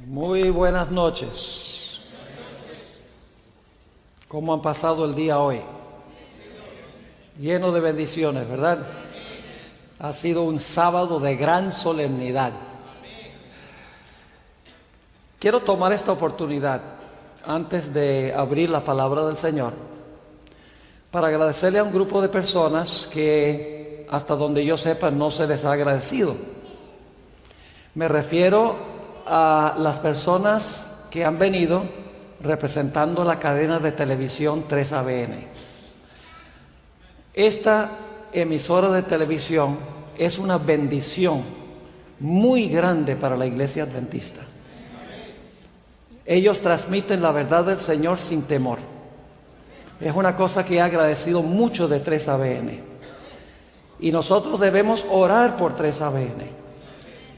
Muy buenas noches. ¿Cómo han pasado el día hoy? Lleno de bendiciones, ¿verdad? Ha sido un sábado de gran solemnidad. Quiero tomar esta oportunidad, antes de abrir la palabra del Señor, para agradecerle a un grupo de personas que, hasta donde yo sepa, no se les ha agradecido. Me refiero a las personas que han venido representando la cadena de televisión 3ABN. Esta emisora de televisión es una bendición muy grande para la iglesia adventista. Ellos transmiten la verdad del Señor sin temor. Es una cosa que he agradecido mucho de 3ABN. Y nosotros debemos orar por 3ABN.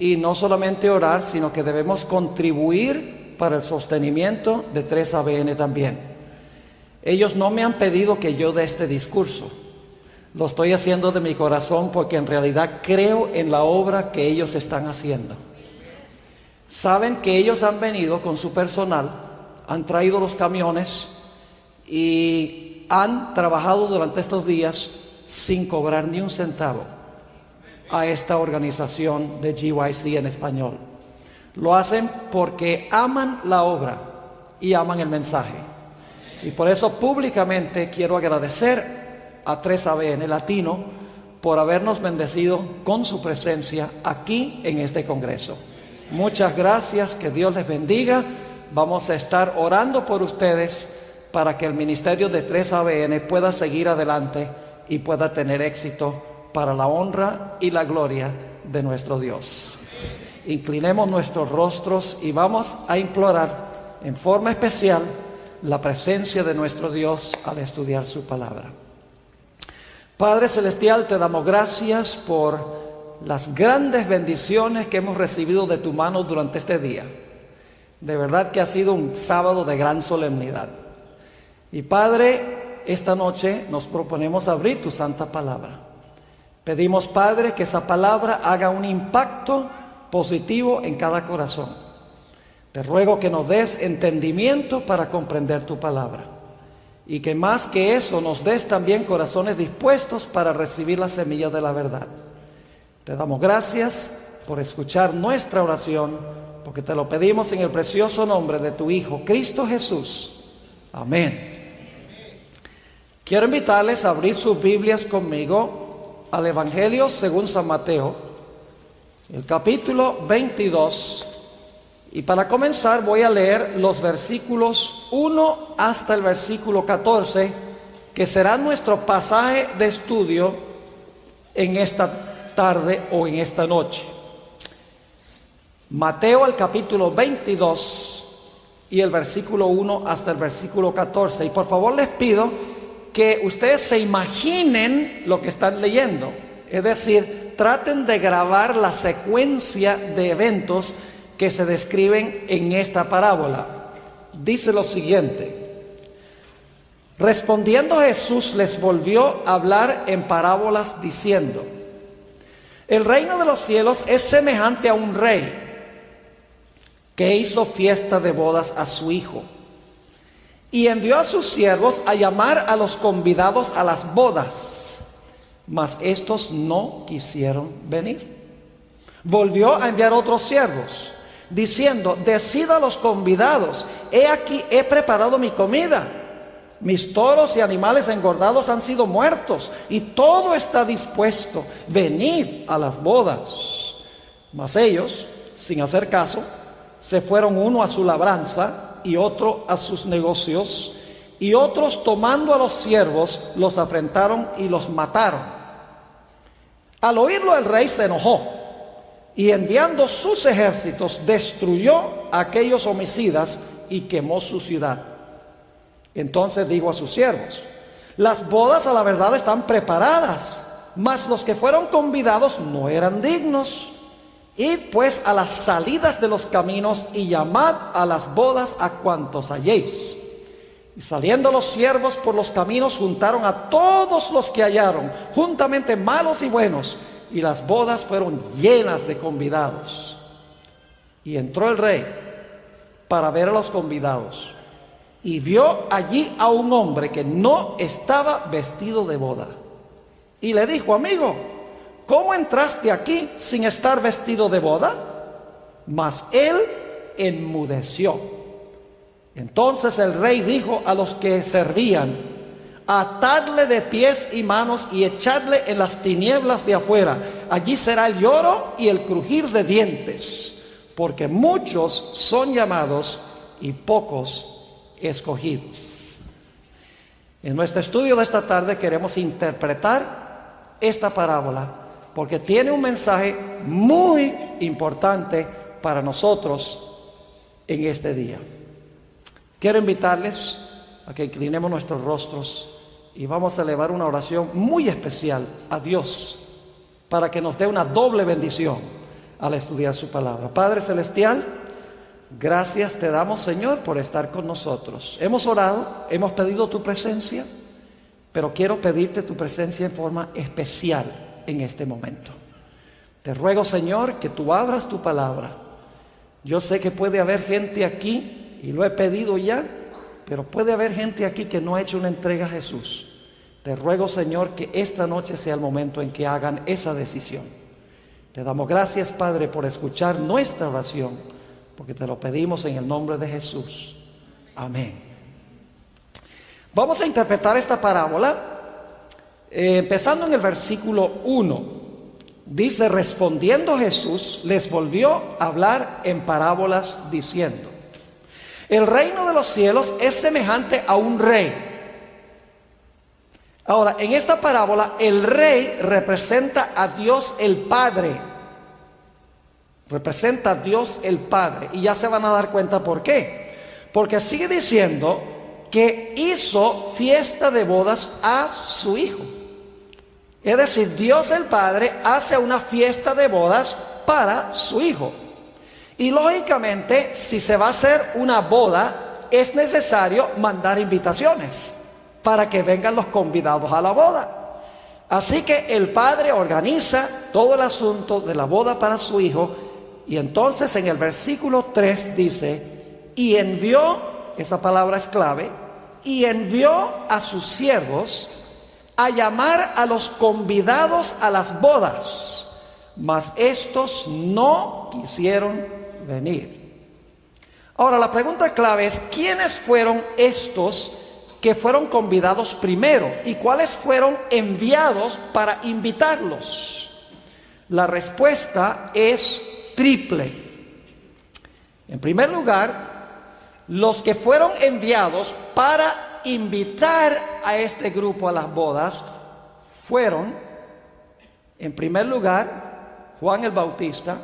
Y no solamente orar, sino que debemos contribuir para el sostenimiento de 3ABN también. Ellos no me han pedido que yo dé este discurso. Lo estoy haciendo de mi corazón porque en realidad creo en la obra que ellos están haciendo. Saben que ellos han venido con su personal, han traído los camiones y han trabajado durante estos días sin cobrar ni un centavo a esta organización de GYC en español. Lo hacen porque aman la obra y aman el mensaje. Y por eso públicamente quiero agradecer a 3ABN Latino por habernos bendecido con su presencia aquí en este congreso. Muchas gracias, que Dios les bendiga. Vamos a estar orando por ustedes para que el ministerio de 3ABN pueda seguir adelante y pueda tener éxito para la honra y la gloria de nuestro Dios. Inclinemos nuestros rostros y vamos a implorar en forma especial la presencia de nuestro Dios al estudiar su palabra. Padre Celestial, te damos gracias por las grandes bendiciones que hemos recibido de tu mano durante este día. De verdad que ha sido un sábado de gran solemnidad. Y Padre, esta noche nos proponemos abrir tu santa palabra. Pedimos, Padre, que esa palabra haga un impacto positivo en cada corazón. Te ruego que nos des entendimiento para comprender tu palabra. Y que más que eso nos des también corazones dispuestos para recibir la semilla de la verdad. Te damos gracias por escuchar nuestra oración, porque te lo pedimos en el precioso nombre de tu Hijo, Cristo Jesús. Amén. Quiero invitarles a abrir sus Biblias conmigo al Evangelio según San Mateo, el capítulo 22. Y para comenzar voy a leer los versículos 1 hasta el versículo 14, que será nuestro pasaje de estudio en esta tarde o en esta noche. Mateo, el capítulo 22 y el versículo 1 hasta el versículo 14. Y por favor les pido que ustedes se imaginen lo que están leyendo. Es decir, traten de grabar la secuencia de eventos que se describen en esta parábola. Dice lo siguiente: respondiendo Jesús les volvió a hablar en parábolas diciendo: el reino de los cielos es semejante a un rey que hizo fiesta de bodas a su hijo y envió a sus siervos a llamar a los convidados a las bodas, mas estos no quisieron venir. Volvió a enviar otros siervos, diciendo: decid a los convidados, he aquí he preparado mi comida, mis toros y animales engordados han sido muertos, y todo está dispuesto, venid a las bodas. Mas ellos, sin hacer caso, se fueron, uno a su labranza y otro a sus negocios, y otros, tomando a los siervos, los afrentaron y los mataron. Al oírlo el rey se enojó, y enviando sus ejércitos destruyó a aquellos homicidas y quemó su ciudad. Entonces dijo a sus siervos: las bodas a la verdad están preparadas, mas los que fueron convidados no eran dignos. Id pues a las salidas de los caminos y llamad a las bodas a cuantos halléis. Y saliendo los siervos por los caminos, juntaron a todos los que hallaron, juntamente malos y buenos, y las bodas fueron llenas de convidados. Y entró el rey para ver a los convidados. Y vio allí a un hombre que no estaba vestido de boda. Y le dijo: amigo, ¿cómo entraste aquí sin estar vestido de boda? Mas él enmudeció. Entonces el rey dijo a los que servían: atadle de pies y manos y echadle en las tinieblas de afuera. Allí será el lloro y el crujir de dientes, porque muchos son llamados y pocos escogidos. En nuestro estudio de esta tarde queremos interpretar esta parábola porque tiene un mensaje muy importante para nosotros en este día. Quiero invitarles a que inclinemos nuestros rostros y vamos a elevar una oración muy especial a Dios para que nos dé una doble bendición al estudiar su palabra. Padre Celestial, gracias te damos, Señor, por estar con nosotros. Hemos orado, hemos pedido tu presencia, pero quiero pedirte tu presencia en forma especial en este momento. Te ruego, Señor, que tú abras tu palabra. Yo sé que puede haber gente aquí, y lo he pedido ya, pero puede haber gente aquí que no ha hecho una entrega a Jesús. Te ruego, Señor, que esta noche sea el momento en que hagan esa decisión. Te damos gracias, Padre, por escuchar nuestra oración, porque te lo pedimos en el nombre de Jesús. Amén. Vamos a interpretar esta parábola empezando en el versículo 1. Dice: respondiendo Jesús, les volvió a hablar en parábolas diciendo: el reino de los cielos es semejante a un rey. Ahora, en esta parábola, el rey representa a Dios el Padre. Representa a Dios el Padre. Y ya se van a dar cuenta por qué. Porque sigue diciendo que hizo fiesta de bodas a su hijo. Es decir, Dios el Padre hace una fiesta de bodas para su hijo. Y lógicamente, si se va a hacer una boda, es necesario mandar invitaciones para que vengan los convidados a la boda. Así que el padre organiza todo el asunto de la boda para su hijo. Y entonces en el versículo 3 dice: y envió, esa palabra es clave, y envió a sus siervos a llamar a los convidados a las bodas, mas estos no quisieron venir. Ahora la pregunta clave es: ¿quiénes fueron estos que fueron convidados primero y cuáles fueron enviados para invitarlos? La respuesta es triple. En primer lugar, los que fueron enviados para invitar a este grupo a las bodas fueron, en primer lugar, Juan el Bautista.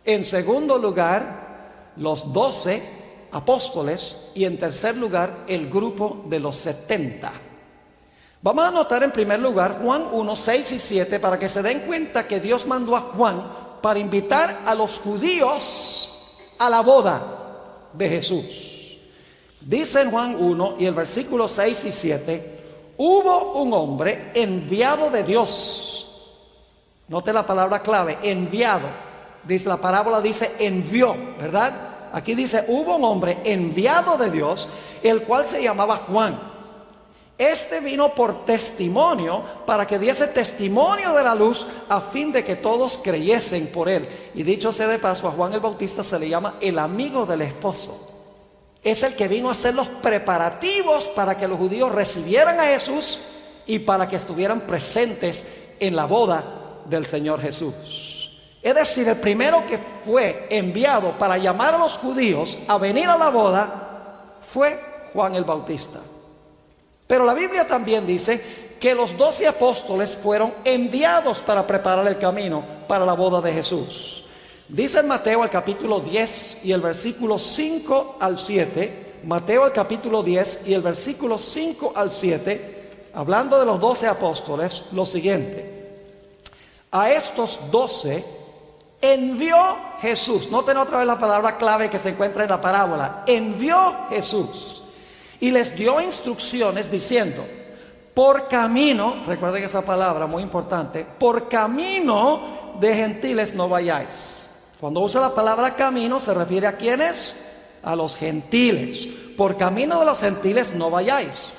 En segundo lugar, los 12 apóstoles. Y en tercer lugar, el grupo de los 70. Vamos a anotar en primer lugar Juan 1, 6 y 7 para que se den cuenta que Dios mandó a Juan para invitar a los judíos a la boda de Jesús. Dice en Juan 1 y el versículo 6 y 7: hubo un hombre enviado de Dios. Note la palabra clave, enviado. Dice, la parábola dice envió, ¿verdad? Aquí dice: hubo un hombre enviado de Dios, el cual se llamaba Juan. Este vino por testimonio, para que diese testimonio de la luz, a fin de que todos creyesen por él. Y dicho sea de paso, a Juan el Bautista se le llama el amigo del esposo. Es el que vino a hacer los preparativos para que los judíos recibieran a Jesús y para que estuvieran presentes en la boda del Señor Jesús. Es decir, el primero que fue enviado para llamar a los judíos a venir a la boda fue Juan el Bautista. Pero la Biblia también dice que los 12 apóstoles fueron enviados para preparar el camino para la boda de Jesús. Dice en Mateo el capítulo 10 y el versículo 5 al 7, Mateo el capítulo 10 y el versículo 5 al 7, hablando de los 12 apóstoles, lo siguiente: a estos 12 envió Jesús. Noten otra vez la palabra clave que se encuentra en la parábola. Envió Jesús y les dio instrucciones diciendo: por camino, recuerden esa palabra muy importante, por camino de gentiles no vayáis. Cuando usa la palabra camino se refiere a quiénes? a los gentiles: por camino de los gentiles no vayáis,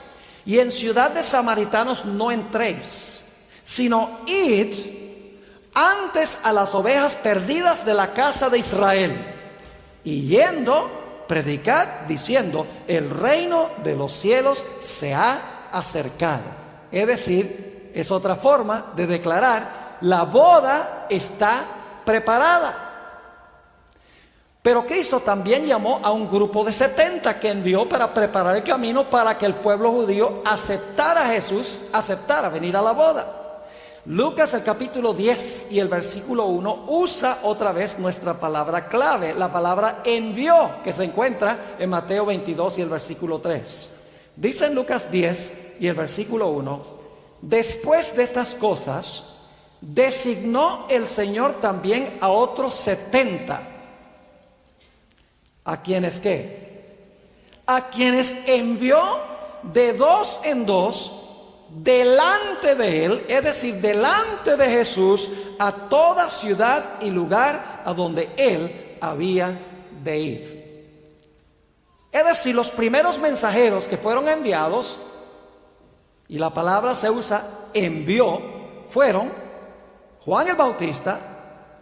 y en ciudad de samaritanos no entréis, sino id antes a las ovejas perdidas de la casa de Israel, y yendo, predicad diciendo: el reino de los cielos se ha acercado. Es decir, es otra forma de declarar: la boda está preparada. Pero Cristo también llamó a un grupo de 70 que envió para preparar el camino para que el pueblo judío aceptara a Jesús, aceptara venir a la boda. Lucas, el capítulo 10 y el versículo 1 usa otra vez nuestra palabra clave, la palabra envió, que se encuentra en Mateo 22 y el versículo 3. Dice en Lucas 10 y el versículo 1: después de estas cosas, designó el Señor también a otros 70. ¿A quienes qué? A quienes envió de dos en dos delante de él, es decir, delante de Jesús, a toda ciudad y lugar a donde él había de ir. Es decir, los primeros mensajeros que fueron enviados, y la palabra se usa envió, fueron Juan el Bautista,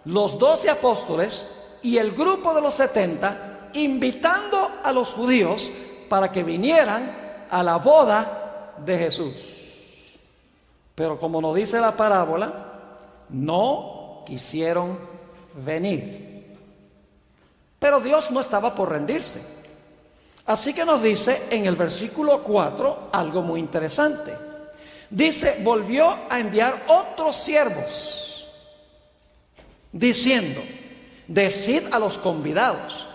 los 12 apóstoles y el grupo de los 70, invitando a los judíos para que vinieran a la boda de Jesús. Pero como nos dice la parábola, no quisieron venir. Pero Dios no estaba por rendirse. Así que nos dice en el versículo 4 algo muy interesante. Dice: volvió a enviar otros siervos, diciendo: decid a los convidados: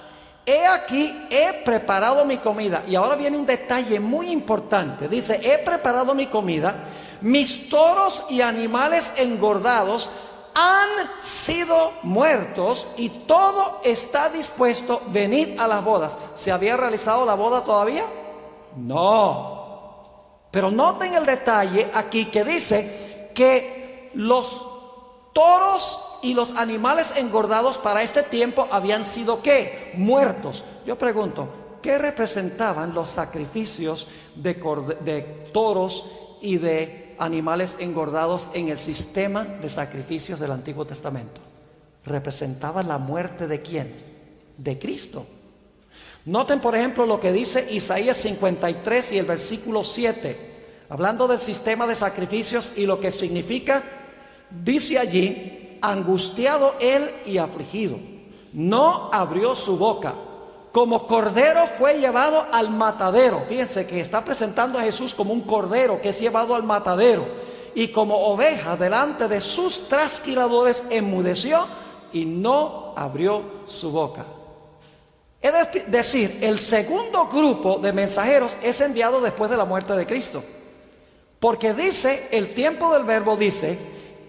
he aquí, he preparado mi comida. Y ahora viene un detalle muy importante. Dice: he preparado mi comida, mis toros y animales engordados han sido muertos y todo está dispuesto, venid a las bodas. ¿Se había realizado la boda todavía? No. Pero noten el detalle aquí que dice que los toros y los animales engordados para este tiempo habían sido ¿qué? Muertos. Yo pregunto, ¿qué representaban los sacrificios de toros y de animales engordados en el sistema de sacrificios del Antiguo Testamento? Representaba la muerte ¿de quién? De Cristo. Noten por ejemplo lo que dice Isaías 53 y el versículo 7, hablando del sistema de sacrificios y lo que significa. Dice allí: angustiado él y afligido, no abrió su boca, como cordero fue llevado al matadero. Fíjense que está presentando a Jesús como un cordero que es llevado al matadero, y como oveja delante de sus trasquiladores enmudeció y no abrió su boca. Es decir, el segundo grupo de mensajeros es enviado después de la muerte de Cristo, porque dice, el tiempo del verbo dice: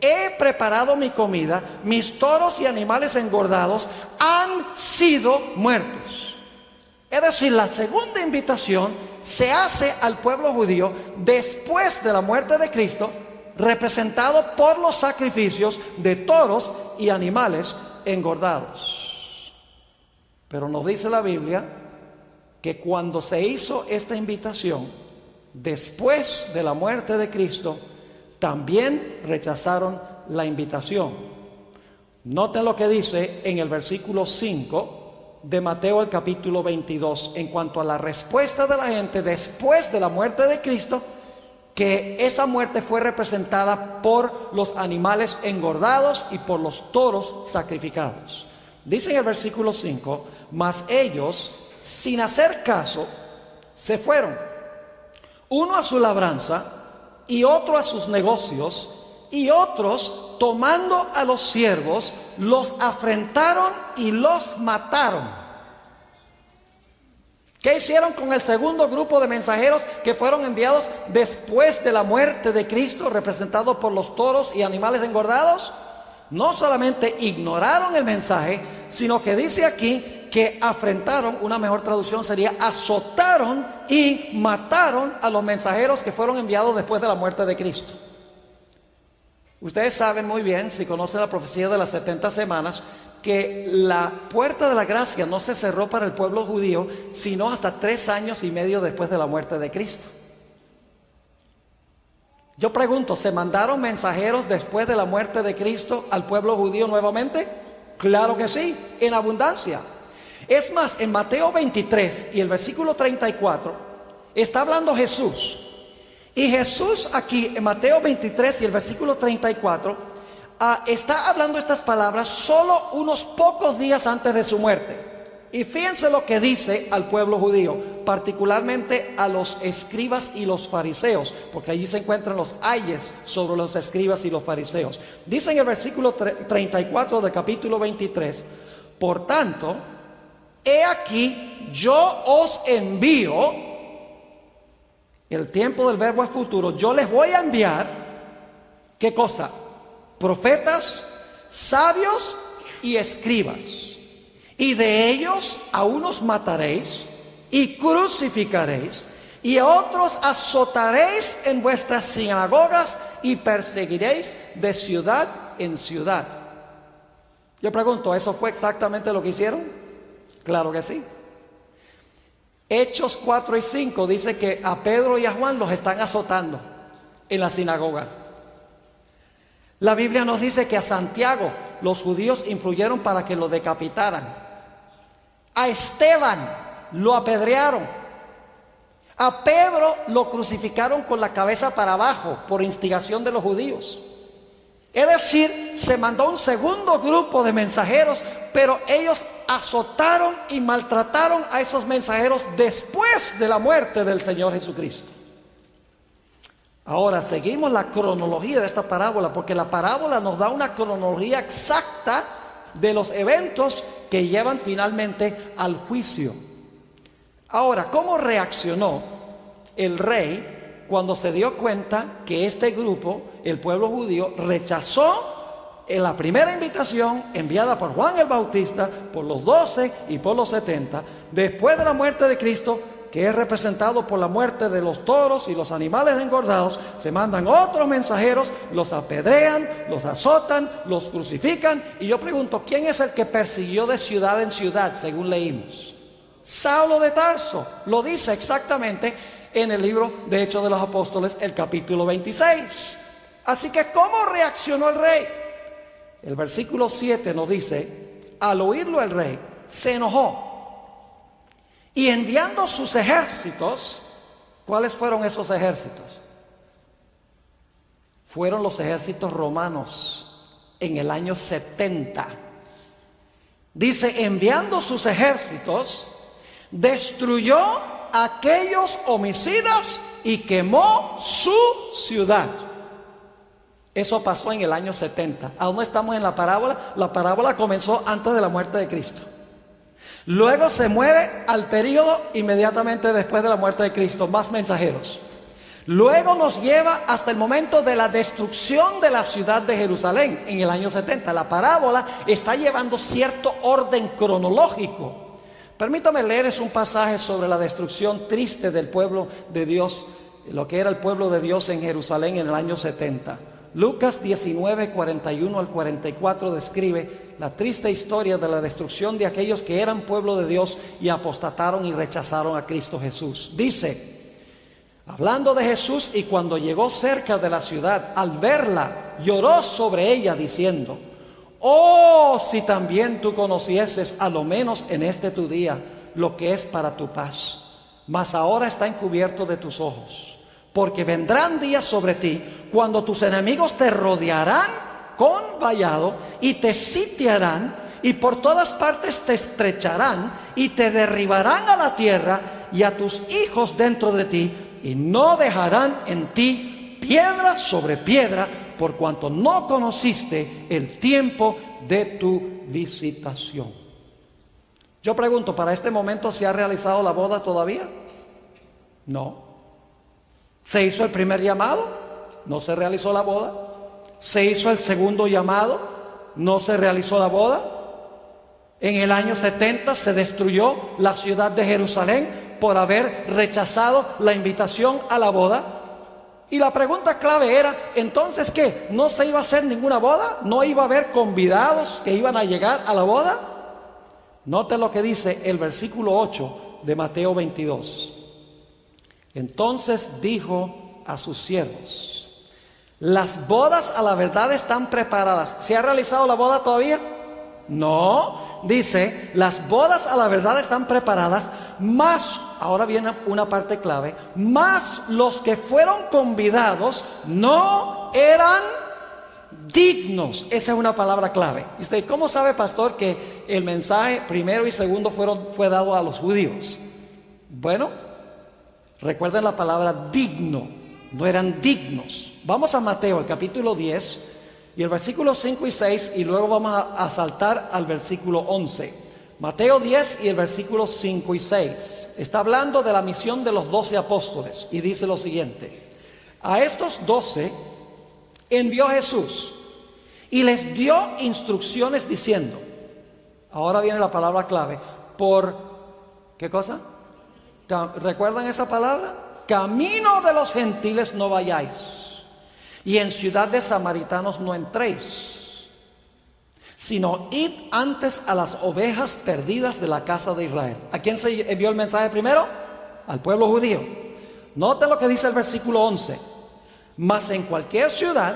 he preparado mi comida, mis toros y animales engordados han sido muertos. Es decir, la segunda invitación se hace al pueblo judío después de la muerte de Cristo, representado por los sacrificios de toros y animales engordados. Pero nos dice la Biblia que cuando se hizo esta invitación, después de la muerte de Cristo, también rechazaron la invitación. Noten lo que dice en el versículo 5 de Mateo el capítulo 22, en cuanto a la respuesta de la gente después de la muerte de Cristo, que esa muerte fue representada por los animales engordados y por los toros sacrificados. Dice en el versículo 5: mas ellos, sin hacer caso, se fueron, uno a su labranza y otro a sus negocios, y otros, tomando a los siervos, los afrentaron y los mataron. ¿Qué hicieron con el segundo grupo de mensajeros que fueron enviados después de la muerte de Cristo, representado por los toros y animales engordados? No solamente ignoraron el mensaje, sino que dice aquí que afrentaron, una mejor traducción sería azotaron y mataron a los mensajeros que fueron enviados después de la muerte de Cristo. Ustedes saben muy bien, si conocen la profecía de las 70 semanas, que la puerta de la gracia no se cerró para el pueblo judío, sino hasta 3 años y medio después de la muerte de Cristo. Yo pregunto, ¿se mandaron mensajeros después de la muerte de Cristo al pueblo judío nuevamente? Claro que sí, en abundancia. Es más, en Mateo 23 y el versículo 34, está hablando Jesús. Y Jesús aquí, en Mateo 23 y el versículo 34, está hablando estas palabras solo unos pocos días antes de su muerte. Y fíjense lo que dice al pueblo judío, particularmente a los escribas y los fariseos, porque allí se encuentran los ayes sobre los escribas y los fariseos. Dice en el versículo 34 del capítulo 23, por tanto, he aquí yo os envío, el tiempo del verbo es futuro, yo les voy a enviar, ¿qué cosa? Profetas, sabios y escribas. Y de ellos a unos mataréis y crucificaréis, y a otros azotaréis en vuestras sinagogas y perseguiréis de ciudad en ciudad. Yo pregunto, ¿eso fue exactamente lo que hicieron? Claro que sí. Hechos 4 y 5 dice que a Pedro y a Juan los están azotando en la sinagoga. La Biblia nos dice que a Santiago los judíos influyeron para que lo decapitaran. A Esteban lo apedrearon. A Pedro lo crucificaron con la cabeza para abajo por instigación de los judíos. Es decir, se mandó un segundo grupo de mensajeros, pero ellos azotaron y maltrataron a esos mensajeros después de la muerte del Señor Jesucristo. Ahora, seguimos la cronología de esta parábola, porque la parábola nos da una cronología exacta de los eventos que llevan finalmente al juicio. Ahora, ¿cómo reaccionó el rey cuando se dio cuenta que este grupo, el pueblo judío, rechazó en la primera invitación enviada por Juan el Bautista, por los 12 y por los 70, después de la muerte de Cristo, que es representado por la muerte de los toros y los animales engordados? Se mandan otros mensajeros, los apedrean, los azotan, los crucifican. Y yo pregunto, ¿quién es el que persiguió de ciudad en ciudad, según leímos? Saulo de Tarso. Lo dice exactamente en el libro de Hechos de los Apóstoles, el capítulo 26. Así que, ¿cómo reaccionó el rey? El versículo 7 nos dice, al oírlo el rey se enojó. Y enviando sus ejércitos, ¿cuáles fueron esos ejércitos? Fueron los ejércitos romanos en el año 70. Dice, enviando sus ejércitos, destruyó a aquellos homicidas y quemó su ciudad. Eso pasó en el año 70. Aún no estamos en la parábola. La parábola comenzó antes de la muerte de Cristo. Luego se mueve al periodo inmediatamente después de la muerte de Cristo, más mensajeros. Luego nos lleva hasta el momento de la destrucción de la ciudad de Jerusalén en el año 70. La parábola está llevando cierto orden cronológico. Permítame leerles un pasaje sobre la destrucción triste del pueblo de Dios, lo que era el pueblo de Dios en Jerusalén en el año 70. Lucas 19, 41 al 44 describe la triste historia de la destrucción de aquellos que eran pueblo de Dios y apostataron y rechazaron a Cristo Jesús. Dice, hablando de Jesús, y cuando llegó cerca de la ciudad, al verla, lloró sobre ella diciendo, oh, si también tú conocieses, a lo menos en este tu día, lo que es para tu paz, mas ahora está encubierto de tus ojos. Porque vendrán días sobre ti cuando tus enemigos te rodearán con vallado y te sitiarán y por todas partes te estrecharán y te derribarán a la tierra y a tus hijos dentro de ti, y no dejarán en ti piedra sobre piedra, por cuanto no conociste el tiempo de tu visitación. Yo pregunto, ¿para este momento se ha realizado la boda todavía? No. ¿Se hizo el primer llamado? No se realizó la boda. ¿Se hizo el segundo llamado? No se realizó la boda. En el año 70 se destruyó la ciudad de Jerusalén por haber rechazado la invitación a la boda. Y la pregunta clave era, entonces, ¿qué? ¿No se iba a hacer ninguna boda? ¿No iba a haber convidados que iban a llegar a la boda? Note lo que dice el versículo 8 de Mateo 22. Entonces dijo a sus siervos: las bodas a la verdad están preparadas. ¿Se ha realizado la boda todavía? No. Dice, las bodas a la verdad están preparadas, mas, ahora viene una parte clave, mas los que fueron convidados no eran dignos. Esa es una palabra clave. ¿Y usted cómo sabe, pastor, que el mensaje primero y segundo fue dado a los judíos? Bueno, recuerden la palabra digno. No eran dignos. Vamos a Mateo, el capítulo 10, y el versículo 5 y 6, y luego vamos a saltar al versículo 11. Mateo 10 y el versículo 5 y 6. Está hablando de la misión de los 12 apóstoles, y dice lo siguiente: a estos 12 envió Jesús, y les dio instrucciones diciendo, ahora viene la palabra clave, por, ¿qué cosa? ¿Recuerdan esa palabra? Camino de los gentiles no vayáis, y en ciudad de samaritanos no entréis, sino id antes a las ovejas perdidas de la casa de Israel. ¿A quién se envió el mensaje primero? Al pueblo judío. Note lo que dice el versículo 11: mas en cualquier ciudad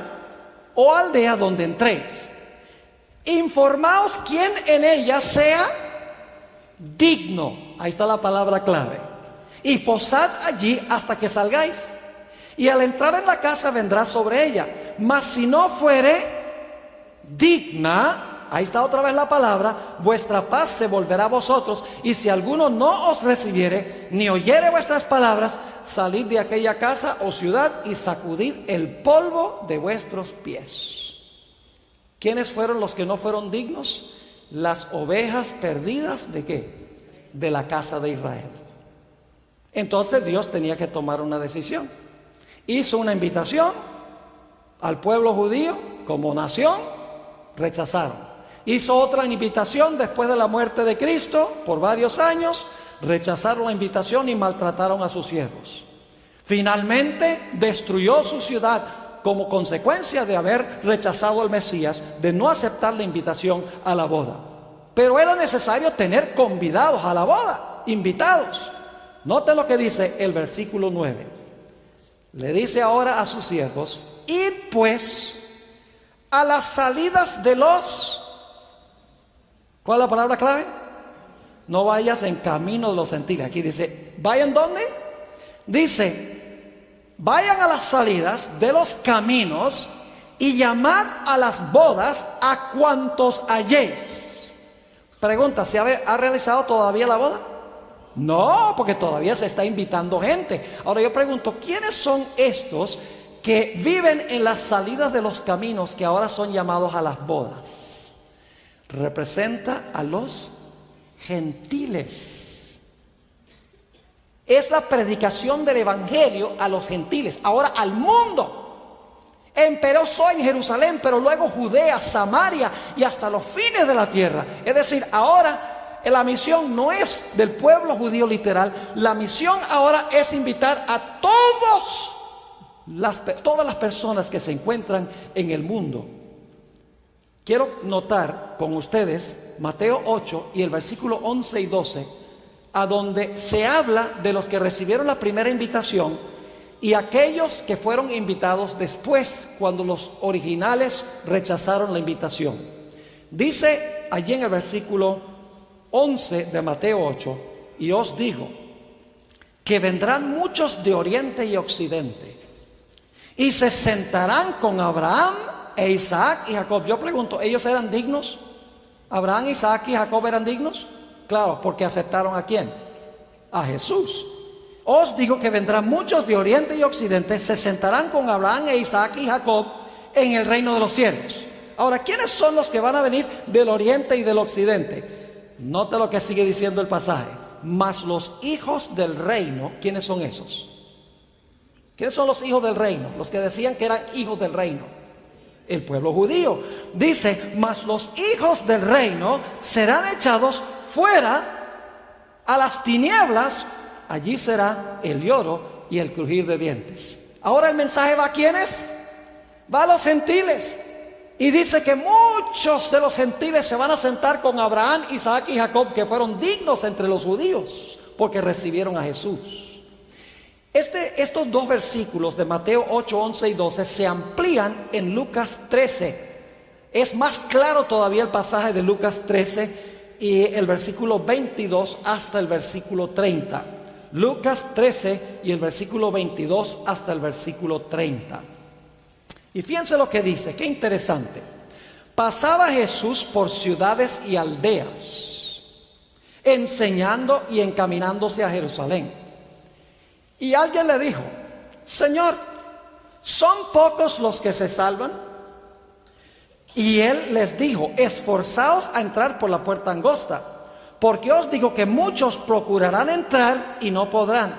o aldea donde entréis, informaos quién en ella sea digno. Ahí está la palabra clave. Y posad allí hasta que salgáis. Y al entrar en la casa vendrá sobre ella. Mas si no fuere digna, ahí está otra vez la palabra, vuestra paz se volverá a vosotros. Y si alguno no os recibiere, ni oyere vuestras palabras, salid de aquella casa o ciudad y sacudid el polvo de vuestros pies. ¿Quiénes fueron los que no fueron dignos? Las ovejas perdidas ¿de qué? De la casa de Israel. Entonces Dios tenía que tomar una decisión. Hizo una invitación al pueblo judío como nación, rechazaron. Hizo otra invitación después de la muerte de Cristo por varios años, rechazaron la invitación y maltrataron a sus siervos. Finalmente destruyó su ciudad como consecuencia de haber rechazado al Mesías, de no aceptar la invitación a la boda. Pero era necesario tener convidados a la boda, invitados. Note lo que dice el versículo 9. Le dice ahora a sus siervos: id pues a las salidas de los... ¿Cuál es la palabra clave? No vayas en camino de los gentiles. Aquí dice, ¿vayan dónde? Dice, vayan a las salidas de los caminos y llamad a las bodas a cuantos halléis. Pregunta, ¿se ha realizado todavía la boda? No, porque todavía se está invitando gente. Ahora yo pregunto, ¿quiénes son estos que viven en las salidas de los caminos que ahora son llamados a las bodas? Representa a los gentiles. Es la predicación del evangelio a los gentiles, ahora al mundo. Empezó en Jerusalén, pero luego Judea, Samaria y hasta los fines de la tierra. Es decir, ahora la misión no es del pueblo judío literal. La misión ahora es invitar a todas las personas que se encuentran en el mundo. Quiero notar con ustedes Mateo 8 y el versículo 11 y 12, a donde se habla de los que recibieron la primera invitación y aquellos que fueron invitados después, cuando los originales rechazaron la invitación. Dice allí en el versículo 11 de Mateo 8, y os digo que vendrán muchos de oriente y occidente y se sentarán con Abraham e Isaac y Jacob. Yo pregunto, ¿ellos eran dignos? ¿Abraham, Isaac y Jacob eran dignos? Claro, porque aceptaron ¿a quién? A Jesús. Os digo que vendrán muchos de oriente y occidente, se sentarán con Abraham e Isaac y Jacob en el reino de los cielos. Ahora, ¿quiénes son los que van a venir del oriente y del occidente? Note lo que sigue diciendo el pasaje. Mas los hijos del reino, ¿quiénes son esos? ¿Quiénes son los hijos del reino? Los que decían que eran hijos del reino. El pueblo judío. Dice, mas los hijos del reino serán echados fuera a las tinieblas. Allí será el lloro y el crujir de dientes. Ahora el mensaje va a ¿quiénes? Va a los gentiles. Y dice que muchos de los gentiles se van a sentar con Abraham, Isaac y Jacob, que fueron dignos entre los judíos, porque recibieron a Jesús. Estos dos versículos de Mateo 8, 11 y 12 se amplían en Lucas 13. Es más claro todavía el pasaje de Lucas 13 y el versículo 22 hasta el versículo 30. Lucas 13 y el versículo 22 hasta el versículo 30. Y fíjense lo que dice, qué interesante. Pasaba Jesús por ciudades y aldeas, enseñando y encaminándose a Jerusalén. Y alguien le dijo: Señor, ¿son pocos los que se salvan? Y él les dijo: esforzaos a entrar por la puerta angosta, porque os digo que muchos procurarán entrar y no podrán.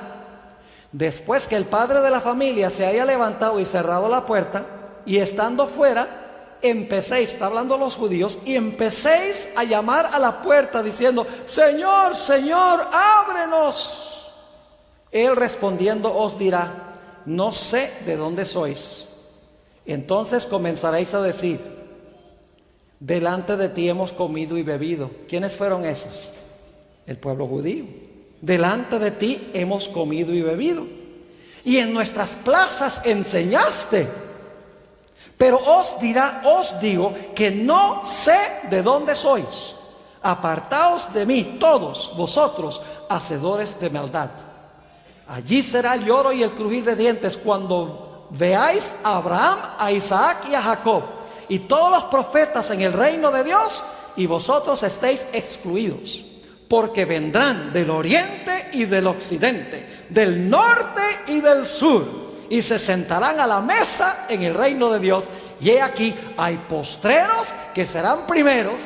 Después que el padre de la familia se haya levantado y cerrado la puerta, y estando fuera, empecéis, está hablando los judíos, y empecéis a llamar a la puerta diciendo: Señor, Señor, ábrenos. Él respondiendo os dirá: no sé de dónde sois. Entonces comenzaréis a decir: delante de ti hemos comido y bebido. ¿Quiénes fueron esos? El pueblo judío. Delante de ti hemos comido y bebido, y en nuestras plazas enseñaste. Pero os digo que no sé de dónde sois. Apartaos de mí todos vosotros, hacedores de maldad. Allí será el lloro y el crujir de dientes cuando veáis a Abraham, a Isaac y a Jacob y todos los profetas en el reino de Dios, y vosotros estéis excluidos. Porque vendrán del oriente y del occidente, del norte y del sur, y se sentarán a la mesa en el reino de Dios. Y he aquí, hay postreros que serán primeros,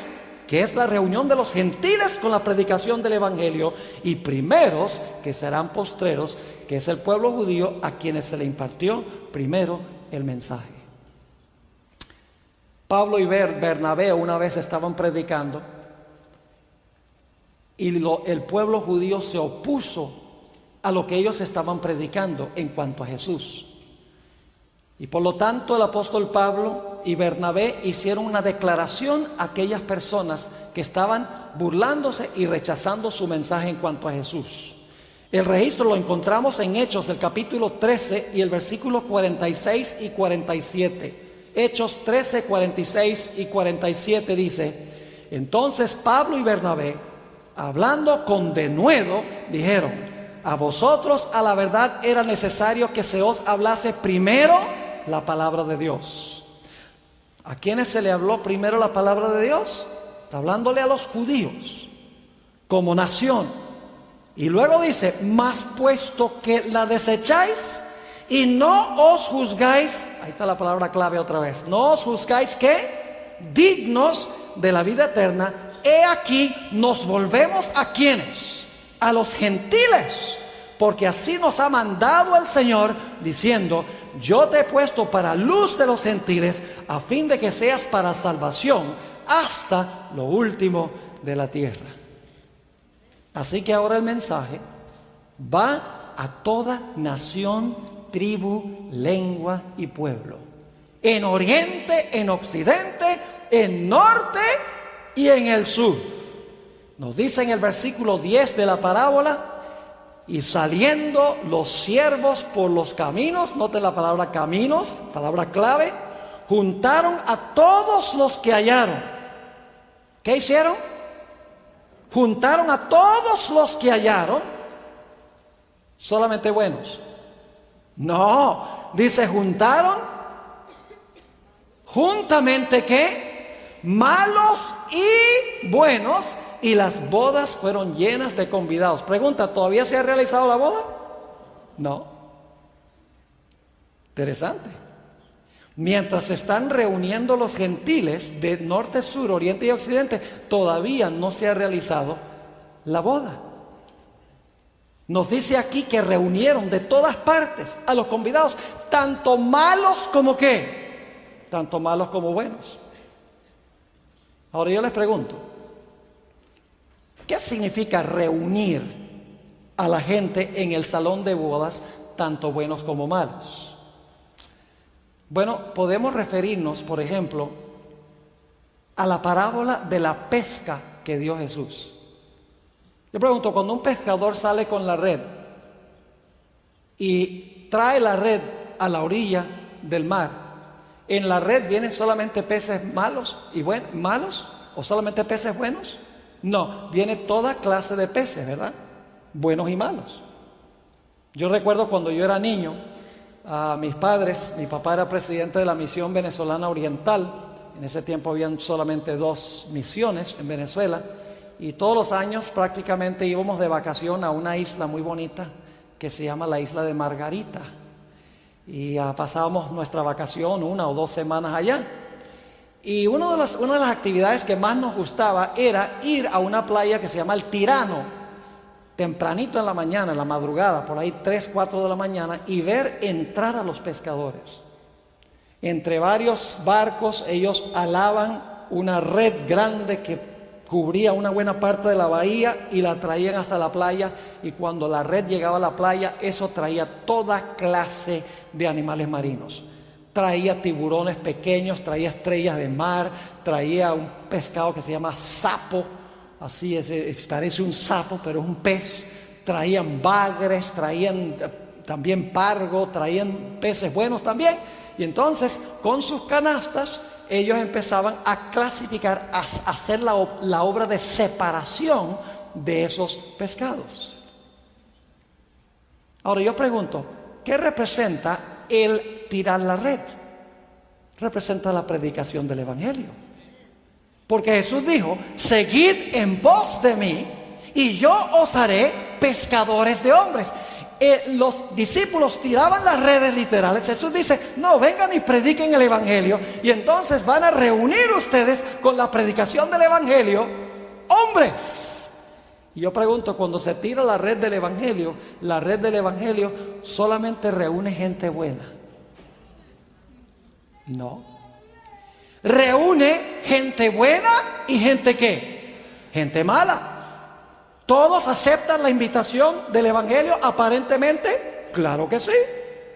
que es la reunión de los gentiles con la predicación del evangelio, y primeros que serán postreros, que es el pueblo judío a quienes se le impartió primero el mensaje. Pablo y Bernabé una vez estaban predicando, y el pueblo judío se opuso a lo que ellos estaban predicando en cuanto a Jesús. Y por lo tanto el apóstol Pablo y Bernabé hicieron una declaración a aquellas personas que estaban burlándose y rechazando su mensaje en cuanto a Jesús. El registro lo encontramos en Hechos, el capítulo 13 y el versículo 46 y 47. Hechos 13, 46 y 47 dice: entonces Pablo y Bernabé, hablando con denuedo, dijeron: a vosotros a la verdad era necesario que se os hablase primero la palabra de Dios. ¿A quiénes se le habló primero la palabra de Dios? Está hablándole a los judíos como nación. Y luego dice: mas puesto que la desecháis y no os juzgáis, ahí está la palabra clave otra vez, no os juzgáis ¿qué? Dignos de la vida eterna. He aquí nos volvemos ¿a quiénes? A los gentiles, porque así nos ha mandado el Señor, diciendo: yo te he puesto para luz de los gentiles, a fin de que seas para salvación hasta lo último de la tierra. Así que ahora el mensaje va a toda nación, tribu, lengua y pueblo, en oriente, en occidente, en norte y en el sur. Nos dice en el versículo 10 de la parábola: y saliendo los siervos por los caminos, noten la palabra caminos, palabra clave, juntaron a todos los que hallaron. ¿Qué hicieron? Juntaron a todos los que hallaron. ¿Solamente buenos? No, dice juntaron juntamente ¿qué? Malos y buenos, y las bodas fueron llenas de convidados. Pregunta: ¿todavía se ha realizado la boda? No. Interesante. Mientras se están reuniendo los gentiles de norte, sur, oriente y occidente, todavía no se ha realizado la boda. Nos dice aquí que reunieron de todas partes a los convidados, tanto malos como ¿qué? Tanto malos como buenos. Ahora yo les pregunto: ¿qué significa reunir a la gente en el salón de bodas, tanto buenos como malos? Bueno, podemos referirnos, por ejemplo, a la parábola de la pesca que dio Jesús. Yo pregunto, cuando un pescador sale con la red y trae la red a la orilla del mar, ¿en la red vienen solamente peces malos o solamente peces buenos? No, viene toda clase de peces, ¿verdad? Buenos y malos. Yo recuerdo cuando yo era niño, a mis padres, mi papá era presidente de la Misión Venezolana Oriental. En ese tiempo habían solamente 2 misiones en Venezuela, y todos los años prácticamente íbamos de vacación a una isla muy bonita que se llama la isla de Margarita, y pasábamos nuestra vacación 1 o 2 semanas allá. Y una de las actividades que más nos gustaba era ir a una playa que se llama El Tirano, tempranito en la mañana, en la madrugada, por ahí 3, 4 de la mañana, y ver entrar a los pescadores. Entre varios barcos ellos alaban una red grande que cubría una buena parte de la bahía y la traían hasta la playa, y cuando la red llegaba a la playa, eso traía toda clase de animales marinos. Traía tiburones pequeños, traía estrellas de mar, traía un pescado que se llama sapo, así es, parece un sapo, pero es un pez. Traían bagres, traían también pargo, traían peces buenos también. Y entonces, con sus canastas, ellos empezaban a clasificar, a hacer la obra de separación de esos pescados. Ahora yo pregunto, ¿qué representa el tirar la red? Representa la predicación del Evangelio. Porque Jesús dijo, seguid en pos de mí y yo os haré pescadores de hombres. Los discípulos tiraban las redes literales. Jesús dice, no, vengan y prediquen el Evangelio, y entonces van a reunir ustedes con la predicación del Evangelio hombres. Y yo pregunto, cuando se tira la red del Evangelio solamente reúne gente buena. No. Reúne gente buena y gente ¿qué? Gente mala. ¿Todos aceptan la invitación del Evangelio aparentemente? Claro que sí.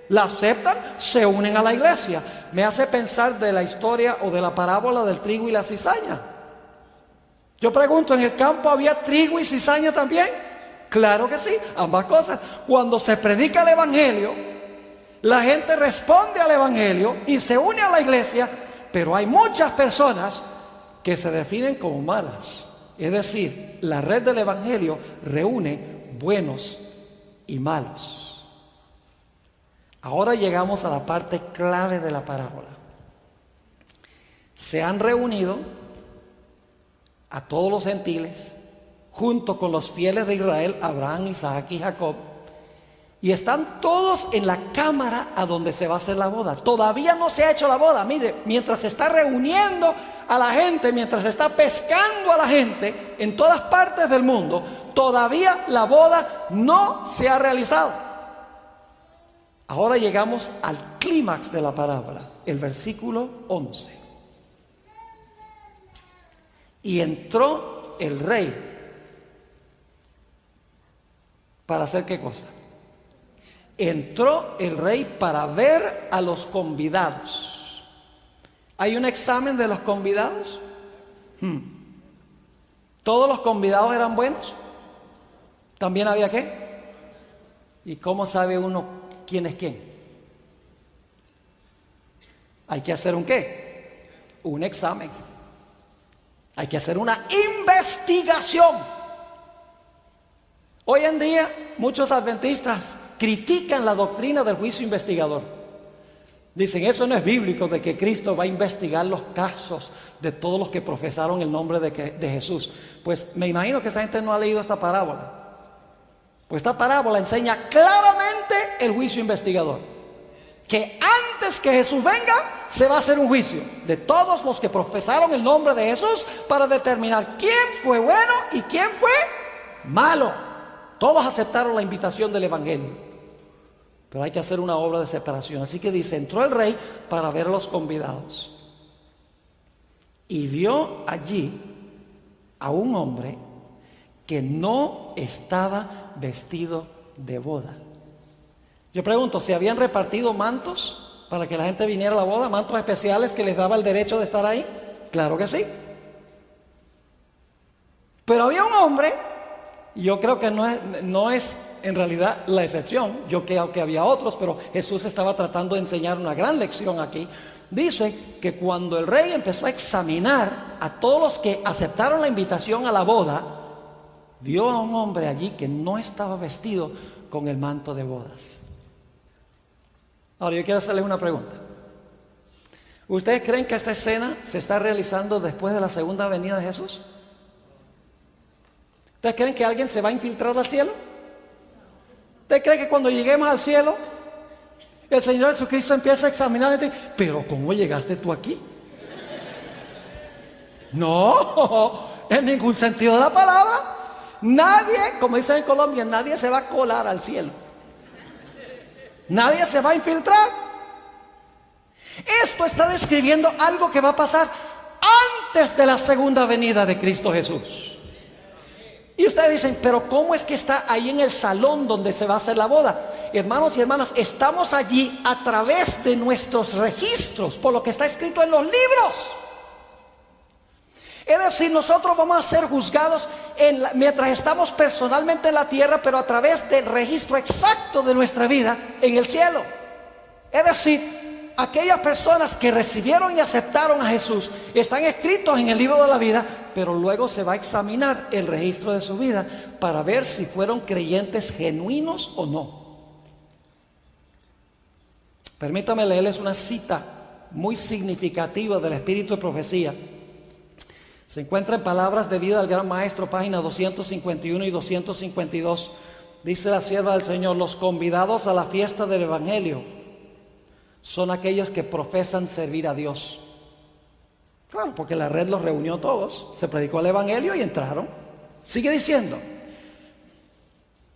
La aceptan, se unen a la iglesia. Me hace pensar de la historia o de la parábola del trigo y la cizaña. Yo pregunto, ¿en el campo había trigo y cizaña también? Claro que sí, ambas cosas. Cuando se predica el Evangelio, la gente responde al Evangelio y se une a la iglesia, pero hay muchas personas que se definen como malas. Es decir, la red del Evangelio reúne buenos y malos. Ahora llegamos a la parte clave de la parábola. Se han reunido a todos los gentiles, junto con los fieles de Israel, Abraham, Isaac y Jacob, y están todos en la cámara a donde se va a hacer la boda. Todavía no se ha hecho la boda. Mire, mientras se está reuniendo a la gente, mientras se está pescando a la gente en todas partes del mundo, todavía la boda no se ha realizado. Ahora llegamos al clímax de la parábola, el versículo 11. Y entró el rey para hacer ¿qué cosa? Entró el rey para ver a los convidados. ¿Hay un examen de los convidados? ¿Todos los convidados eran buenos? ¿También había qué? ¿Y cómo sabe uno quién es quién? Hay que hacer un ¿qué? Un examen. Hay que hacer una investigación. Hoy en día muchos adventistas critican la doctrina del juicio investigador. Dicen, eso no es bíblico, de que Cristo va a investigar los casos de todos los que profesaron el nombre de Jesús. Pues me imagino que esa gente no ha leído esta parábola. Pues esta parábola enseña claramente el juicio investigador. Que antes que Jesús venga, se va a hacer un juicio de todos los que profesaron el nombre de Jesús para determinar quién fue bueno y quién fue malo. Todos aceptaron la invitación del Evangelio. Pero hay que hacer una obra de separación. Así que dice, entró el rey para ver a los convidados. Y vio allí a un hombre que no estaba vestido de boda. Yo pregunto, ¿se habían repartido mantos para que la gente viniera a la boda, mantos especiales que les daba el derecho de estar ahí. Claro que sí. Pero había un hombre, y yo creo que no es en realidad la excepción, yo creo que había otros, pero Jesús estaba tratando de enseñar una gran lección aquí. Dice que cuando el rey empezó a examinar a todos los que aceptaron la invitación a la boda, vio a un hombre allí que no estaba vestido con el manto de bodas. Ahora yo quiero hacerles una pregunta. ¿Ustedes creen que esta escena se está realizando después de la segunda venida de Jesús? ¿Ustedes creen que alguien se va a infiltrar al cielo? ¿Ustedes creen que cuando lleguemos al cielo, el Señor Jesucristo empieza a examinar y dice, pero ¿cómo llegaste tú aquí? No, en ningún sentido de la palabra. Nadie, como dicen en Colombia, nadie se va a colar al cielo. Nadie se va a infiltrar. Esto está describiendo algo que va a pasar antes de la segunda venida de Cristo Jesús. Y ustedes dicen, pero ¿cómo es que está ahí en el salón donde se va a hacer la boda? Hermanos y hermanas, estamos allí a través de nuestros registros, por lo que está escrito en los libros. Es decir, nosotros vamos a ser juzgados mientras estamos personalmente en la tierra, pero a través del registro exacto de nuestra vida en el cielo. Es decir, aquellas personas que recibieron y aceptaron a Jesús están escritos en el libro de la vida, pero luego se va a examinar el registro de su vida para ver si fueron creyentes genuinos o no. Permítame leerles una cita muy significativa del Espíritu de Profecía. Se encuentra en Palabras de Vida del Gran Maestro, páginas 251 y 252. Dice la sierva del Señor: los convidados a la fiesta del Evangelio son aquellos que profesan servir a Dios. Claro, porque la red los reunió todos, se predicó el Evangelio y entraron. Sigue diciendo: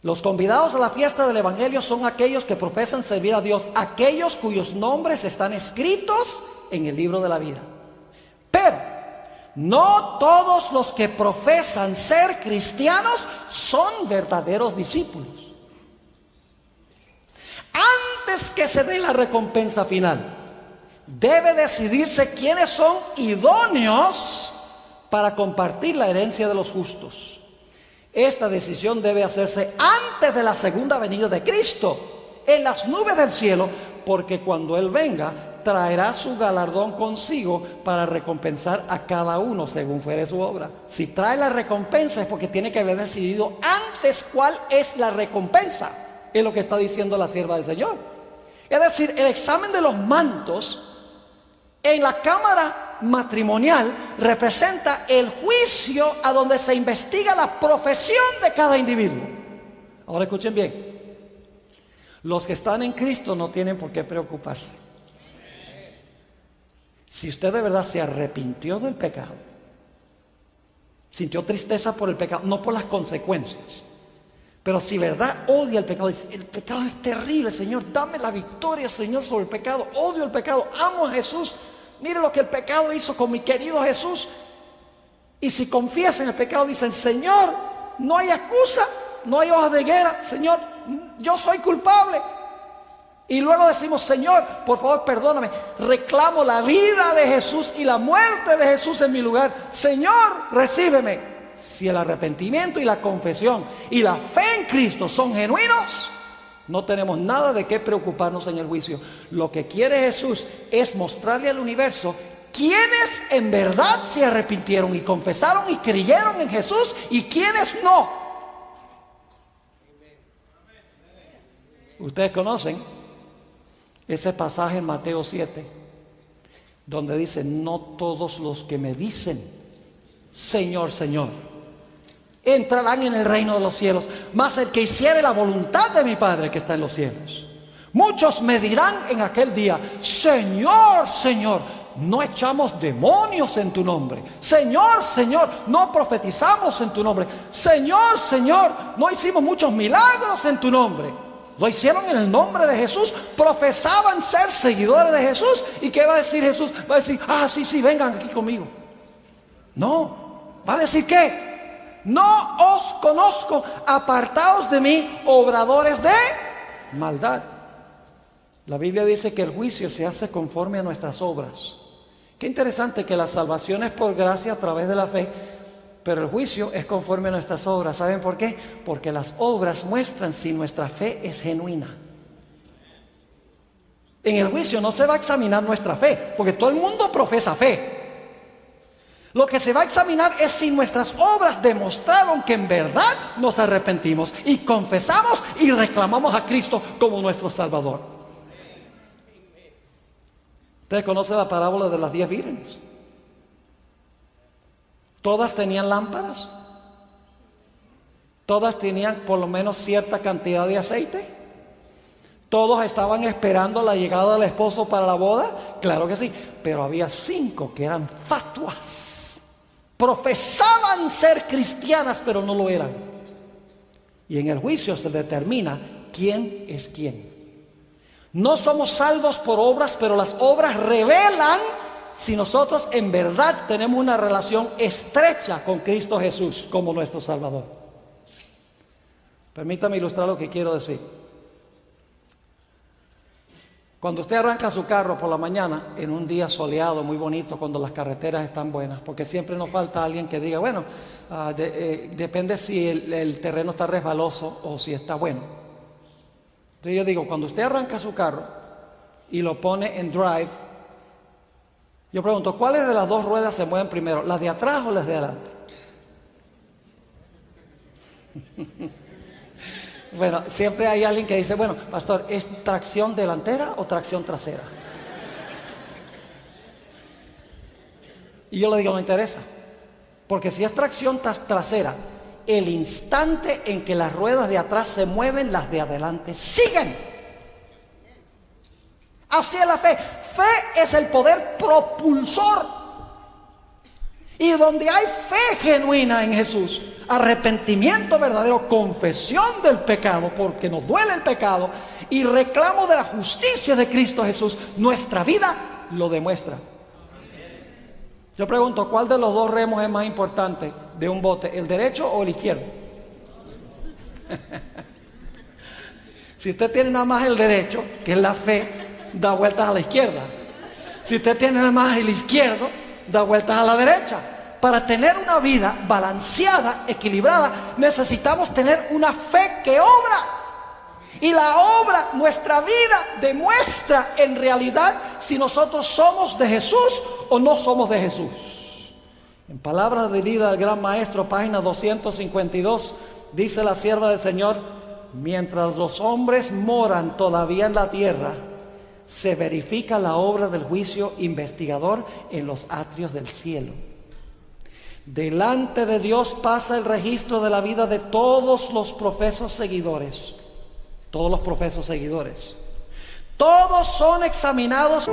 los convidados a la fiesta del Evangelio son aquellos que profesan servir a Dios, aquellos cuyos nombres están escritos en el libro de la vida. Pero no todos los que profesan ser cristianos son verdaderos discípulos. Antes que se dé la recompensa final, debe decidirse quiénes son idóneos para compartir la herencia de los justos. Esta decisión debe hacerse antes de la segunda venida de Cristo en las nubes del cielo, porque cuando Él venga, traerá su galardón consigo para recompensar a cada uno según fuere su obra. Si trae la recompensa es porque tiene que haber decidido antes cuál es la recompensa. Es lo que está diciendo la sierva del Señor. Es decir, el examen de los mantos en la cámara matrimonial representa el juicio a donde se investiga la profesión de cada individuo. Ahora escuchen bien. Los que están en Cristo no tienen por qué preocuparse. Si usted de verdad se arrepintió del pecado, sintió tristeza por el pecado, no por las consecuencias, pero si verdad odia el pecado, dice, el pecado es terrible, Señor, dame la victoria, Señor, sobre el pecado, odio el pecado, amo a Jesús, mire lo que el pecado hizo con mi querido Jesús. Y si confiesan el pecado, dicen, Señor, no hay excusa, no hay hoja de higuera, Señor, yo soy culpable. Y luego decimos, Señor, por favor, perdóname, reclamo la vida de Jesús y la muerte de Jesús en mi lugar. Señor, recíbeme. Si el arrepentimiento y la confesión y la fe en Cristo son genuinos, no tenemos nada de qué preocuparnos en el juicio. Lo que quiere Jesús es mostrarle al universo quiénes en verdad se arrepintieron y confesaron y creyeron en Jesús y quiénes no. Ustedes conocen ese pasaje en Mateo 7, donde dice, no todos los que me dicen, Señor, Señor, entrarán en el reino de los cielos, mas el que hiciere la voluntad de mi Padre que está en los cielos. Muchos me dirán en aquel día, Señor, Señor, no echamos demonios en tu nombre. Señor, Señor, no profetizamos en tu nombre. Señor, Señor, no hicimos muchos milagros en tu nombre. Lo hicieron en el nombre de Jesús, profesaban ser seguidores de Jesús. ¿Y qué va a decir Jesús? Va a decir, sí, vengan aquí conmigo. No, va a decir ¿qué? No os conozco, apartaos de mí, obradores de maldad. La Biblia dice que el juicio se hace conforme a nuestras obras. Qué interesante que la salvación es por gracia a través de la fe, pero el juicio es conforme a nuestras obras. ¿Saben por qué? Porque las obras muestran si nuestra fe es genuina. En el juicio no se va a examinar nuestra fe, porque todo el mundo profesa fe. Lo que se va a examinar es si nuestras obras demostraron que en verdad nos arrepentimos y confesamos y reclamamos a Cristo como nuestro Salvador. Ustedes conocen la parábola de las 10 vírgenes. Todas tenían lámparas. Todas tenían por lo menos cierta cantidad de aceite. Todos estaban esperando la llegada del esposo para la boda. Claro que sí. Pero había 5 que eran fatuas. Profesaban ser cristianas, pero no lo eran. Y en el juicio se determina quién es quién. No somos salvos por obras, pero las obras revelan si nosotros en verdad tenemos una relación estrecha con Cristo Jesús como nuestro Salvador. Permítame ilustrar lo que quiero decir. Cuando usted arranca su carro por la mañana, en un día soleado, muy bonito, cuando las carreteras están buenas, porque siempre nos falta alguien que diga, bueno, depende si el terreno está resbaloso o si está bueno. Entonces yo digo, cuando usted arranca su carro y lo pone en drive, yo pregunto, ¿cuáles de las 2 ruedas se mueven primero? ¿Las de atrás o las de adelante? Bueno, siempre hay alguien que dice, bueno, pastor, ¿es tracción delantera o tracción trasera? Y yo le digo, no interesa. Porque si es tracción trasera, el instante en que las ruedas de atrás se mueven, las de adelante siguen. Así es la fe. Fe es el poder propulsor. Y donde hay fe genuina en Jesús, arrepentimiento verdadero, confesión del pecado, porque nos duele el pecado, y reclamo de la justicia de Cristo Jesús, nuestra vida lo demuestra. Yo pregunto, ¿cuál de los 2 remos es más importante de un bote, el derecho o el izquierdo? Si usted tiene nada más el derecho, que es la fe, da vueltas a la izquierda. Si usted tiene nada más el izquierdo, da vueltas a la derecha. Para tener una vida balanceada, equilibrada, necesitamos tener una fe que obra. Y la obra, nuestra vida, demuestra en realidad si nosotros somos de Jesús o no somos de Jesús. En palabras de vida del gran maestro, página 252, dice la sierva del Señor, mientras los hombres moran todavía en la tierra, se verifica la obra del juicio investigador en los atrios del cielo. Delante de Dios pasa el registro de la vida de todos los profesos seguidores. Todos los profesos seguidores. Todos son examinados.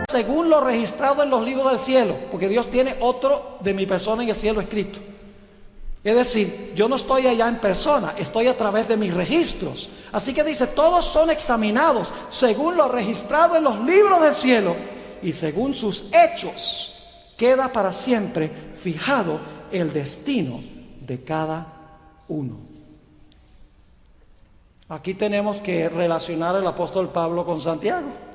Según lo registrado en los libros del cielo, porque Dios tiene otro de mi persona en el cielo escrito. Es decir, yo no estoy allá en persona, estoy a través de mis registros. Así que dice, todos son examinados según lo registrado en los libros del cielo y según sus hechos queda para siempre fijado el destino de cada uno. Aquí tenemos que relacionar al apóstol Pablo con Santiago.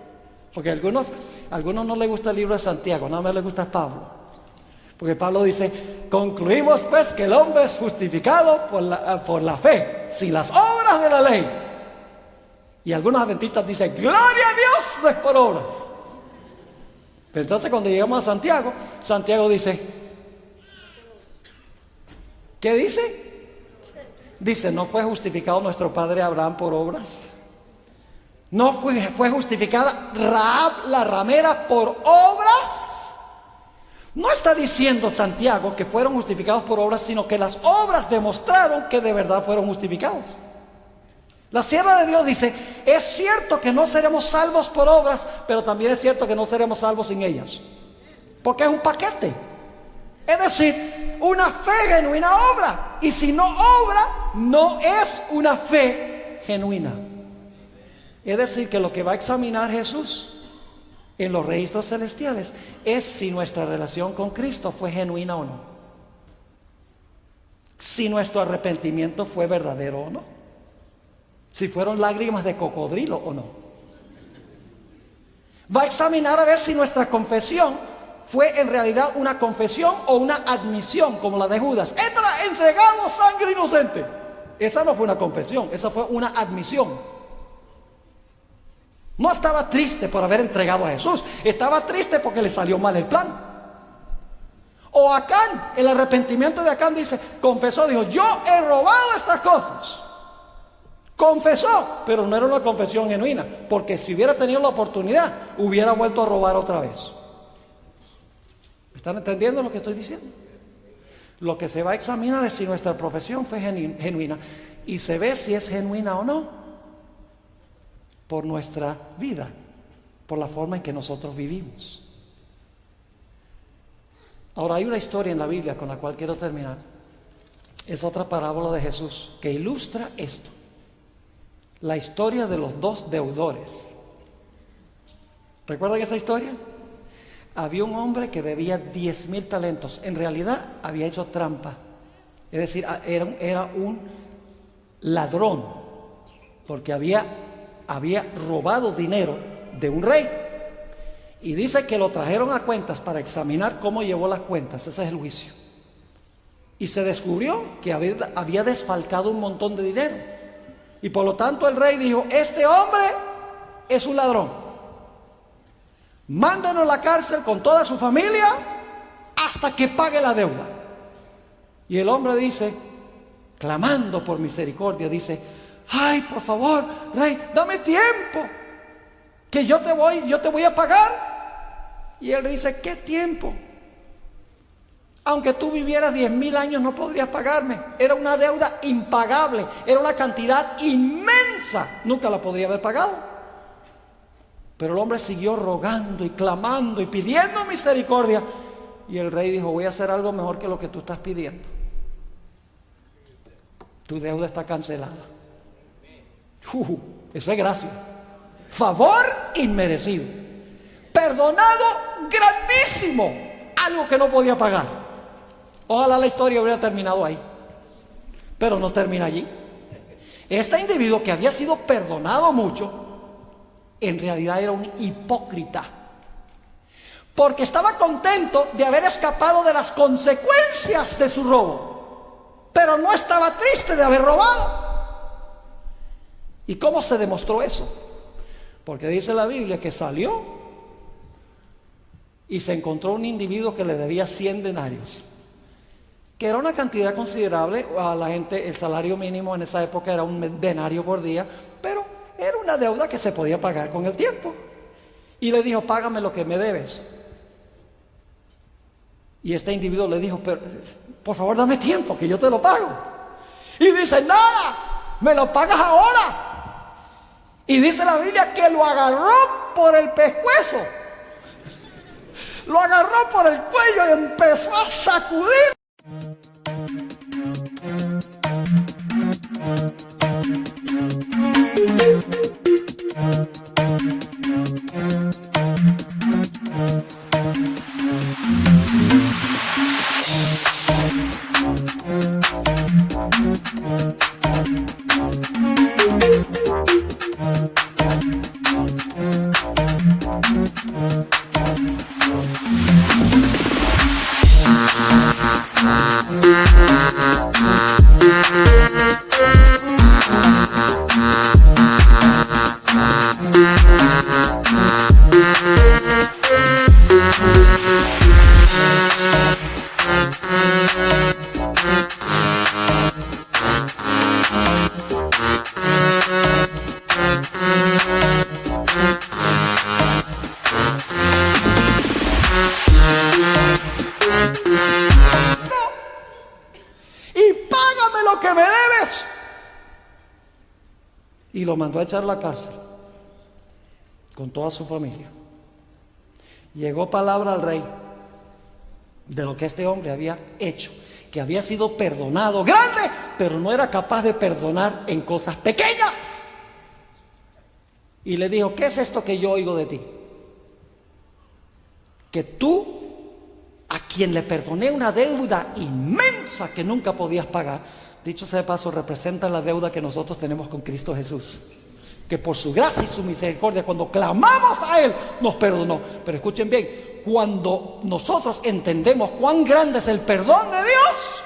Porque a algunos no les gusta el libro de Santiago, nada más les gusta Pablo. Porque Pablo dice, concluimos pues que el hombre es justificado por la fe, sin las obras de la ley. Y algunos adventistas dicen, gloria a Dios, no es por obras. Pero entonces cuando llegamos a Santiago, Santiago dice, ¿qué dice? Dice, ¿no fue justificado nuestro padre Abraham por obras? ¿No fue justificada Rahab la ramera por obras? No está diciendo Santiago que fueron justificados por obras, sino que las obras demostraron que de verdad fueron justificados. La sierva de Dios dice, es cierto que no seremos salvos por obras, pero también es cierto que no seremos salvos sin ellas. Porque es un paquete. Es decir, una fe genuina obra. Y si no obra, no es una fe genuina. Es decir, que lo que va a examinar Jesús en los registros celestiales es si nuestra relación con Cristo fue genuina o no. Si nuestro arrepentimiento fue verdadero o no. Si fueron lágrimas de cocodrilo o no. Va a examinar a ver si nuestra confesión fue en realidad una confesión o una admisión, como la de Judas. Entregamos sangre inocente. Esa no fue una confesión, esa fue una admisión. No estaba triste por haber entregado a Jesús, estaba triste porque le salió mal el plan. O Acán, el arrepentimiento de Acán dice, confesó, dijo, yo he robado estas cosas. Confesó, pero no era una confesión genuina, porque si hubiera tenido la oportunidad, hubiera vuelto a robar otra vez. ¿Están entendiendo lo que estoy diciendo? Lo que se va a examinar es si nuestra profesión fue genuina, y se ve si es genuina o no por nuestra vida, por la forma en que nosotros vivimos. Ahora, hay una historia en la Biblia con la cual quiero terminar. Es otra parábola de Jesús que ilustra esto. La historia de los dos deudores. ¿Recuerdan esa historia? Había un hombre que debía 10,000 talentos. En realidad había hecho trampa. Es decir, era un ladrón. Porque había robado dinero de un rey. Y dice que lo trajeron a cuentas para examinar cómo llevó las cuentas. Ese es el juicio. Y se descubrió que había desfalcado un montón de dinero. Y por lo tanto el rey dijo, este hombre es un ladrón. Mándenos a la cárcel con toda su familia hasta que pague la deuda. Y el hombre dice, clamando por misericordia, dice, ay, por favor, rey, dame tiempo, que yo te voy a pagar. Y él dice, ¿qué tiempo? Aunque tú vivieras 10,000 años no podrías pagarme. Era una deuda impagable, era una cantidad inmensa, nunca la podría haber pagado. Pero el hombre siguió rogando y clamando y pidiendo misericordia. Y el rey dijo, voy a hacer algo mejor que lo que tú estás pidiendo. Tu deuda está cancelada. Eso es gracia. Favor inmerecido. Perdonado grandísimo. Algo que no podía pagar. Ojalá la historia hubiera terminado ahí. Pero no termina allí. Este individuo que había sido perdonado mucho, en realidad era un hipócrita. Porque estaba contento de haber escapado de las consecuencias de su robo. Pero no estaba triste de haber robado. ¿Y cómo se demostró eso? Porque dice la Biblia que salió y se encontró un individuo que le debía 100 denarios, que era una cantidad considerable. A la gente el salario mínimo en esa época era un denario por día, pero era una deuda que se podía pagar con el tiempo. Y le dijo, págame lo que me debes. Y este individuo le dijo, pero por favor dame tiempo que yo te lo pago. Y dice, nada, me lo pagas ahora. Y dice la Biblia que lo agarró por el pescuezo. Lo agarró por el cuello y empezó a sacudir. y lo mandó a echar a la cárcel con toda su familia. Llegó palabra al rey de lo que este hombre había hecho, que había sido perdonado grande, pero no era capaz de perdonar en cosas pequeñas. Y le dijo: ¿qué es esto que yo oigo de ti? Que tú, a quien le perdoné una deuda inmensa que nunca podías pagar, dicho sea de paso, representa la deuda que nosotros tenemos con Cristo Jesús, que por su gracia y su misericordia, cuando clamamos a Él, nos perdonó. Pero escuchen bien, cuando nosotros entendemos cuán grande es el perdón de Dios,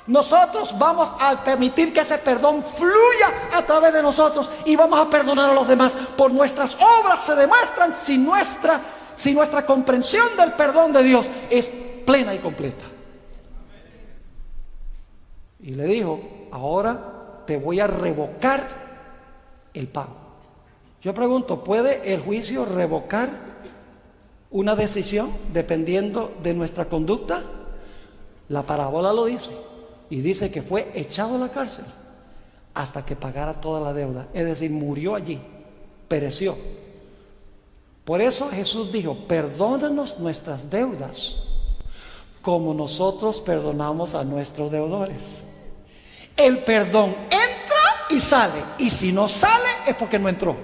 nosotros vamos a permitir que ese perdón fluya a través de nosotros y vamos a perdonar a los demás. Por nuestras obras se demuestran si nuestra comprensión del perdón de Dios es plena y completa. Y le dijo: ahora te voy a revocar el pago. Yo pregunto, ¿puede el juicio revocar una decisión dependiendo de nuestra conducta? La parábola lo dice, y dice que fue echado a la cárcel hasta que pagara toda la deuda. Es decir, murió allí, pereció. Por eso Jesús dijo: perdónanos nuestras deudas como nosotros perdonamos a nuestros deudores. El perdón entra y sale, y si no sale es porque no entró.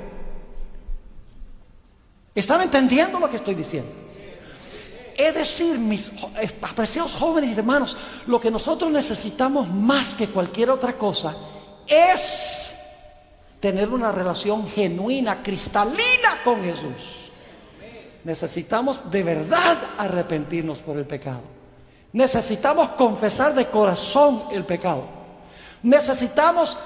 ¿Están entendiendo lo que estoy diciendo? Es decir, mis apreciados jóvenes y hermanos, lo que nosotros necesitamos más que cualquier otra cosa es tener una relación genuina, cristalina con Jesús. Necesitamos de verdad arrepentirnos por el pecado. Necesitamos confesar de corazón el pecado. Necesitamos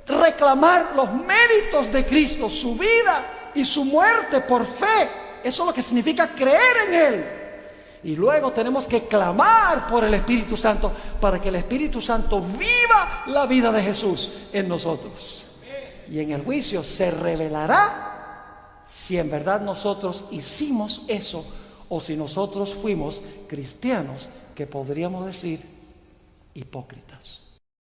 reclamar los méritos de Cristo, su vida y su muerte por fe. Eso es lo que significa creer en Él. Y luego tenemos que clamar por el Espíritu Santo para que el Espíritu Santo viva la vida de Jesús en nosotros. Y en el juicio se revelará si en verdad nosotros hicimos eso o si nosotros fuimos cristianos que podríamos decir hipócritas.